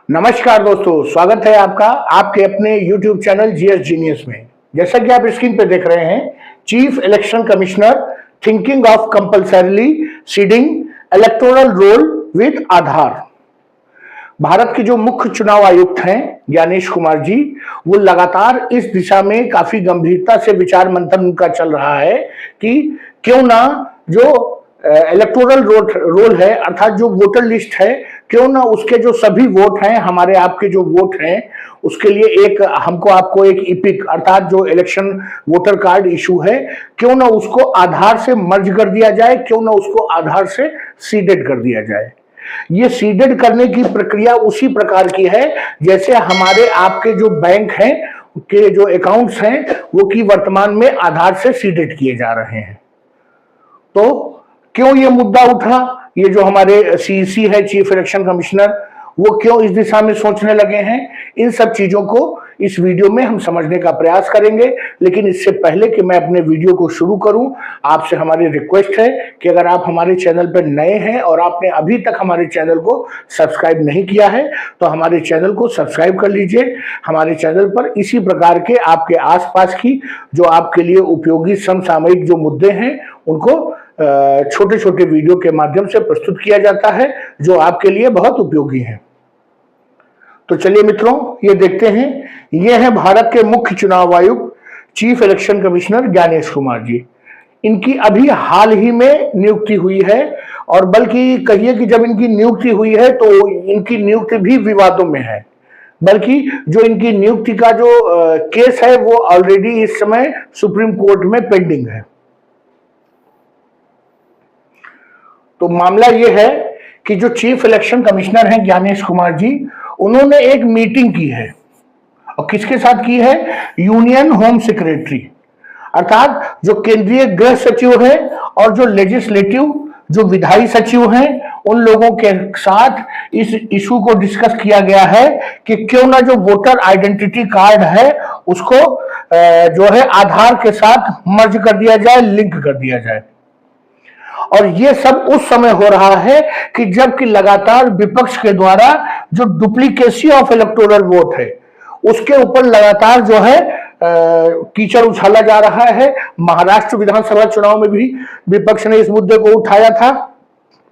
नमस्कार दोस्तों, स्वागत है आपका आपके अपने YouTube चैनल जीएस जीनियस में। जैसा कि आप स्क्रीन पे देख रहे हैं, chief election commissioner thinking of compulsorily seeding electoral roll with Aadhaar. Bharat के जो मुख्य चुनाव आयुक्त हैं ज्ञानेश कुमार जी, वो लगातार इस दिशा में काफी गंभीरता से विचार मंथन उनका चल रहा है कि क्यों ना जो इलेक्टोरल रोल है, अर्थात जो वोटर लिस्ट है, क्यों ना उसके जो सभी वोट हैं, हमारे आपके जो वोट हैं, उसके लिए एक हमको आपको एक इपिक अर्थात जो इलेक्शन वोटर कार्ड इशू है, क्यों ना उसको आधार से मर्ज कर दिया जाए, क्यों ना उसको आधार से सीडेड कर दिया जाए। ये सीडेड करने की प्रक्रिया उसी प्रकार की है जैसे हमारे आपके जो बैंक हैं के जो अकाउंट्स हैं वो की वर्तमान में आधार से सीडेड किए जा रहे हैं। तो क्यों ये मुद्दा उठा, ये जो हमारे सीईसी है चीफ इलेक्शन कमिश्नर, वो क्यों इस दिशा में सोचने लगे हैं, इन सब चीजों को इस वीडियो में हम समझने का प्रयास करेंगे। लेकिन इससे पहले कि मैं अपने वीडियो को शुरू करूं, आपसे हमारी रिक्वेस्ट है कि अगर आप हमारे चैनल पर नए हैं और आपने अभी तक हमारे चैनल को सब्सक्राइब नहीं किया है तो हमारे चैनल को सब्सक्राइब कर लीजिए। हमारे चैनल पर इसी प्रकार के आपके आसपास की जो आपके लिए उपयोगी समसामयिक जो मुद्दे हैं उनको छोटे छोटे वीडियो के माध्यम से प्रस्तुत किया जाता है जो आपके लिए बहुत उपयोगी है। तो चलिए मित्रों, ये देखते हैं। ये है भारत के मुख्य चुनाव आयुक्त chief election commissioner Gyanesh Kumar ji. इनकी अभी हाल ही में नियुक्ति हुई है, और बल्कि कहिए कि जब इनकी नियुक्ति हुई है तो इनकी नियुक्ति भी विवादों में है। बल्कि जो इनकी नियुक्ति का जो केस है वो ऑलरेडी इस समय सुप्रीम कोर्ट में पेंडिंग है। तो मामला यह है कि जो चीफ इलेक्शन कमिश्नर हैं ज्ञानेश कुमार जी, उन्होंने एक मीटिंग की है, और किसके साथ की है? यूनियन होम सेक्रेटरी अर्थात जो केंद्रीय गृह सचिव है और जो लेजिस्लेटिव जो विधायी सचिव हैं, उन लोगों के साथ इस इशू को डिस्कस किया गया है कि क्यों ना जो वोटर आइडेंटिटी कार्ड है उसको जो है आधार के साथ मर्ज कर दिया जाए, लिंक कर दिया जाए। और ये सब उस समय हो रहा है कि जबकि लगातार विपक्ष के द्वारा जो डुप्लीकेसी ऑफ इलेक्टोरल वोट है उसके ऊपर लगातार जो है कीचड़ उछाला जा रहा है। महाराष्ट्र विधानसभा चुनाव में भी विपक्ष ने इस मुद्दे को उठाया था,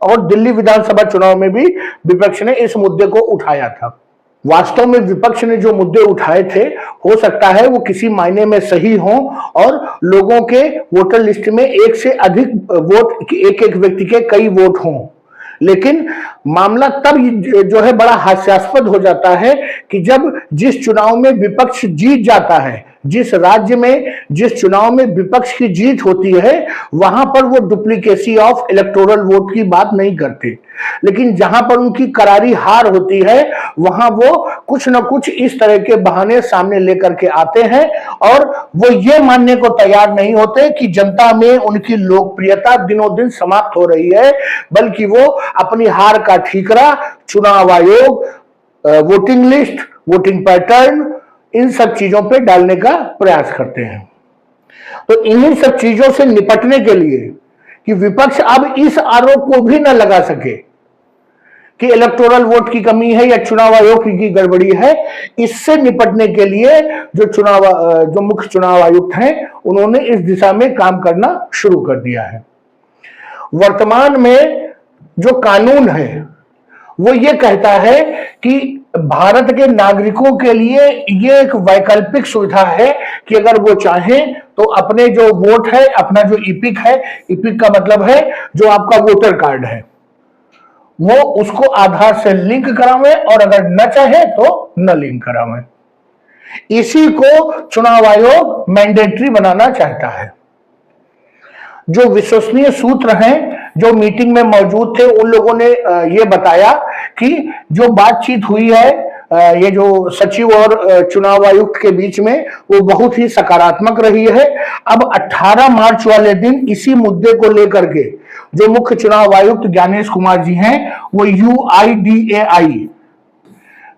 और दिल्ली विधानसभा चुनाव में भी विपक्ष ने इस मुद्दे को उठाया था। वास्तव में विपक्ष ने जो मुद्दे उठाए थे, हो सकता है वो किसी मायने में सही हों और लोगों के वोटर लिस्ट में एक से अधिक वोट, एक एक व्यक्ति के कई वोट हों, लेकिन मामला तब जो है बड़ा हास्यास्पद हो जाता है कि जब जिस चुनाव में विपक्ष जीत जाता है, जिस राज्य में जिस चुनाव में विपक्ष की जीत होती है, वहां पर वो डुप्लीकेसी ऑफ इलेक्टोरल वोट की बात नहीं करते, लेकिन जहां पर उनकी करारी हार होती है वहां वो कुछ न कुछ इस तरह के बहाने सामने लेकर के आते हैं, और वो ये मानने को तैयार नहीं होते कि जनता में उनकी लोकप्रियता दिनों दिन समाप्त हो रही है, बल्कि वो अपनी हार का ठीकरा चुनाव आयोग, वोटिंग लिस्ट, वोटिंग पैटर्न, इन सब चीजों पे डालने का प्रयास करते हैं। तो इन्हीं सब चीजों से निपटने के लिए कि विपक्ष अब इस आरोप को भी न लगा सके कि इलेक्टोरल वोट की कमी है या चुनाव आयोग की गड़बड़ी है, इससे निपटने के लिए जो मुख्य चुनाव आयुक्त हैं उन्होंने इस दिशा में काम करना शुरू कर दिया है। वर्तमान में जो कानून है वो ये कहता है कि भारत के नागरिकों के लिए ये एक वैकल्पिक सुविधा है कि अगर वो चाहें तो अपने जो वोट है, अपना जो इपिक है, इपिक का मतलब है जो आपका वोटर कार्ड है, वो उसको आधार से लिंक करावें, और अगर न चाहे तो न लिंक करावें। इसी को चुनाव आयोग मैंडेटरी बनाना चाहता है। जो विश्वसनीय सूत्र हैं जो मीटिंग में मौजूद थे, उन लोगों ने ये बताया कि जो बातचीत हुई है ये जो सचिव और चुनाव आयुक्त के बीच में, वो बहुत ही सकारात्मक रही है। अब 18 मार्च वाले दिन इसी मुद्दे को लेकर के जो मुख्य चुनाव आयुक्त ज्ञानेश कुमार जी हैं, वो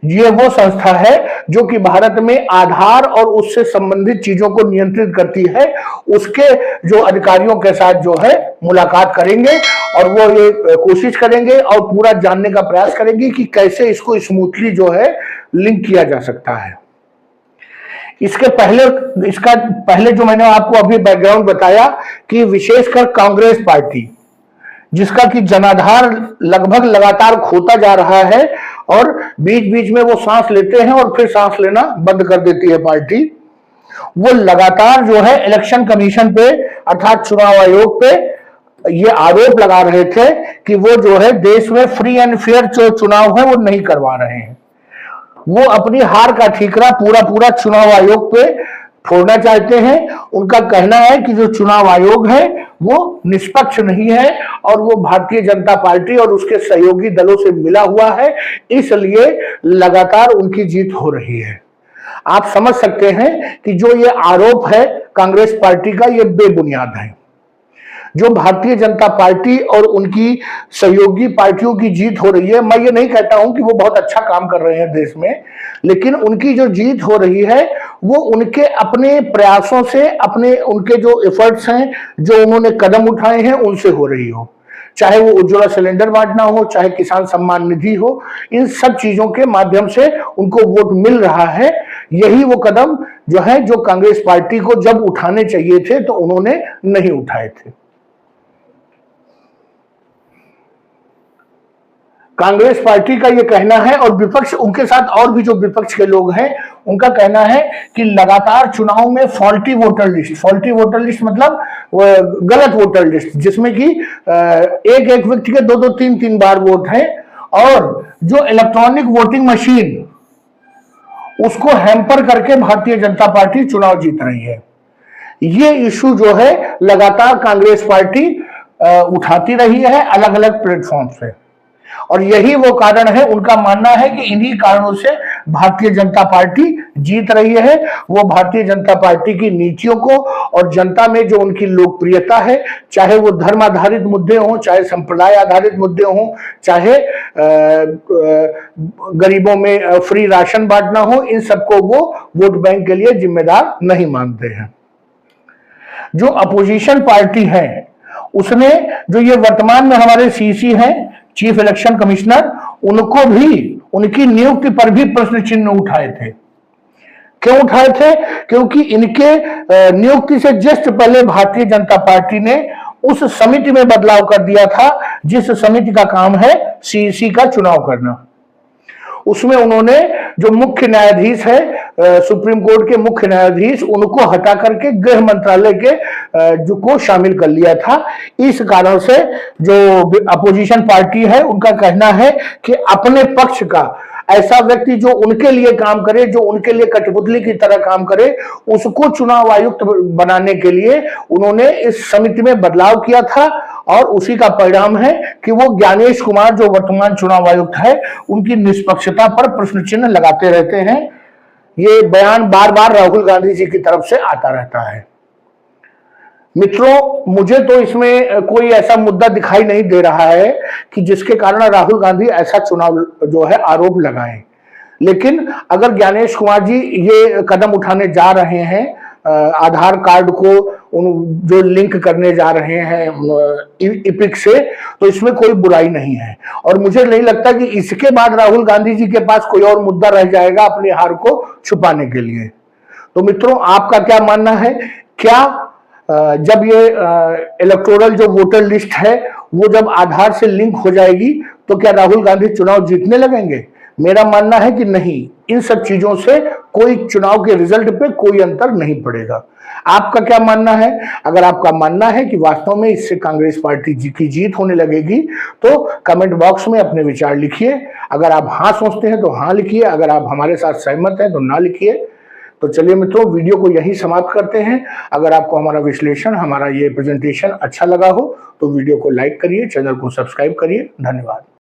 ये वो संस्था है जो कि भारत में आधार और उससे संबंधित चीजों को नियंत्रित करती है। उसके जो अधिकारियों के साथ जो है मुलाकात करेंगे और वो ये कोशिश करेंगे और पूरा जानने का प्रयास करेंगे कि कैसे इसको स्मूथली जो है लिंक किया जा सकता है। इसका पहले जो मैंने आपको अभी बैकग्राउंड बताया कि विशेषकर कांग्रेस पार्टी, जिसका कि जनाधार लगभग लगातार खोता जा रहा है और बीच बीच में वो सांस लेते हैं और फिर सांस लेना बंद कर देती है पार्टी, वो लगातार जो है इलेक्शन कमीशन पे अर्थात चुनाव आयोग पे ये आरोप लगा रहे थे कि वो जो है देश में फ्री एंड फेयर जो चुनाव है वो नहीं करवा रहे हैं। वो अपनी हार का ठीकरा पूरा चुनाव आयोग पे फोड़ना चाहते हैं। उनका कहना है कि जो चुनाव आयोग है वो निष्पक्ष नहीं है और वो भारतीय जनता पार्टी और उसके सहयोगी दलों से मिला हुआ है, इसलिए लगातार उनकी जीत हो रही है। आप समझ सकते हैं कि जो ये आरोप है कांग्रेस पार्टी का, ये बेबुनियाद है। जो भारतीय जनता पार्टी और उनकी सहयोगी पार्टियों की जीत हो रही है, मैं ये नहीं कहता हूं कि वो बहुत अच्छा काम कर रहे हैं देश में, लेकिन उनकी जो जीत हो रही है वो उनके अपने प्रयासों से, अपने उनके जो एफर्ट्स हैं, जो उन्होंने कदम उठाए हैं, उनसे हो रही हो। चाहे वो उज्ज्वला सिलेंडर बांटना हो, चाहे किसान सम्मान निधि हो, इन सब चीजों के माध्यम से उनको वोट मिल रहा है। यही वो कदम जो है जो कांग्रेस पार्टी को जब उठाने चाहिए थे तो उन्होंने नहीं उठाए थे। कांग्रेस पार्टी का ये कहना है और विपक्ष, उनके साथ और भी जो विपक्ष के लोग हैं, उनका कहना है कि लगातार चुनाव में फॉल्टी वोटर लिस्ट मतलब गलत वोटर लिस्ट, जिसमें कि एक एक व्यक्ति के दो तीन बार वोट है, और जो इलेक्ट्रॉनिक वोटिंग मशीन उसको हैम्पर करके भारतीय जनता पार्टी चुनाव जीत रही है। ये इशू जो है लगातार कांग्रेस पार्टी उठाती रही है अलग अलग प्लेटफॉर्म से, और यही वो कारण है। उनका मानना है कि इन्हीं कारणों से भारतीय जनता पार्टी जीत रही है। वो भारतीय जनता पार्टी की नीतियों को और जनता में जो उनकी लोकप्रियता है, चाहे वो धर्म आधारित मुद्दे हों, चाहे संप्रदाय आधारित मुद्दे हों, चाहे गरीबों में फ्री राशन बांटना हो, इन सबको वो वोट बैंक के लिए जिम्मेदार नहीं मानते हैं। जो अपोजिशन पार्टी है उसने, जो ये वर्तमान में हमारे सीसी हैं, चीफ इलेक्शन कमिश्नर, उनको भी, उनकी नियुक्ति पर भी प्रश्न चिन्ह उठाए थे। क्यों उठाए थे? क्योंकि इनके नियुक्ति से जस्ट पहले भारतीय जनता पार्टी ने उस समिति में बदलाव कर दिया था जिस समिति का काम है सीईसी का चुनाव करना। उसमें उन्होंने जो मुख्य न्यायाधीश है, सुप्रीम कोर्ट के मुख्य न्यायाधीश, उनको हटा करके गृह मंत्रालय के जो को शामिल कर लिया था। इस कारण से जो अपोजिशन पार्टी है उनका कहना है कि अपने पक्ष का ऐसा व्यक्ति जो उनके लिए काम करे, जो उनके लिए कठपुतली की तरह काम करे, उसको चुनाव आयुक्त बनाने के लिए उन्होंने इस समिति में बदलाव किया था, और उसी का परिणाम है कि वो ज्ञानेश कुमार जो वर्तमान चुनाव आयुक्त है उनकी निष्पक्षता पर प्रश्न चिन्ह लगाते रहते हैं। ये बयान बार बार राहुल गांधी जी की तरफ से आता रहता है। मित्रों, मुझे तो इसमें कोई ऐसा मुद्दा दिखाई नहीं दे रहा है कि जिसके कारण राहुल गांधी ऐसा चुनाव जो है आरोप लगाएं। लेकिन अगर ज्ञानेश कुमार जी ये कदम उठाने जा रहे हैं, आधार कार्ड को जो लिंक करने जा रहे हैं इपिक से, तो इसमें कोई बुराई नहीं है। और मुझे नहीं लगता कि इसके बाद राहुल गांधी जी के पास कोई और मुद्दा रह जाएगा अपनी हार को छुपाने के लिए। तो मित्रों, आपका क्या मानना है? क्या जब ये इलेक्टोरल जो वोटर लिस्ट है वो जब आधार से लिंक हो जाएगी तो क्या राहुल गांधी चुनाव जीतने लगेंगे? मेरा मानना है कि नहीं, इन सब चीजों से कोई चुनाव के रिजल्ट पे कोई अंतर नहीं पड़ेगा। आपका क्या मानना है? अगर आपका मानना है कि वास्तव में इससे कांग्रेस पार्टी की जीत होने लगेगी तो कमेंट बॉक्स में अपने विचार लिखिए। अगर आप हाँ सोचते हैं तो हाँ लिखिए, अगर आप हमारे साथ सहमत हैं तो ना लिखिए। तो चलिए मित्रों, वीडियो को यहीं समाप्त करते हैं। अगर आपको हमारा विश्लेषण, हमारा ये प्रेजेंटेशन अच्छा लगा हो तो वीडियो को लाइक करिए, चैनल को सब्सक्राइब करिए। धन्यवाद।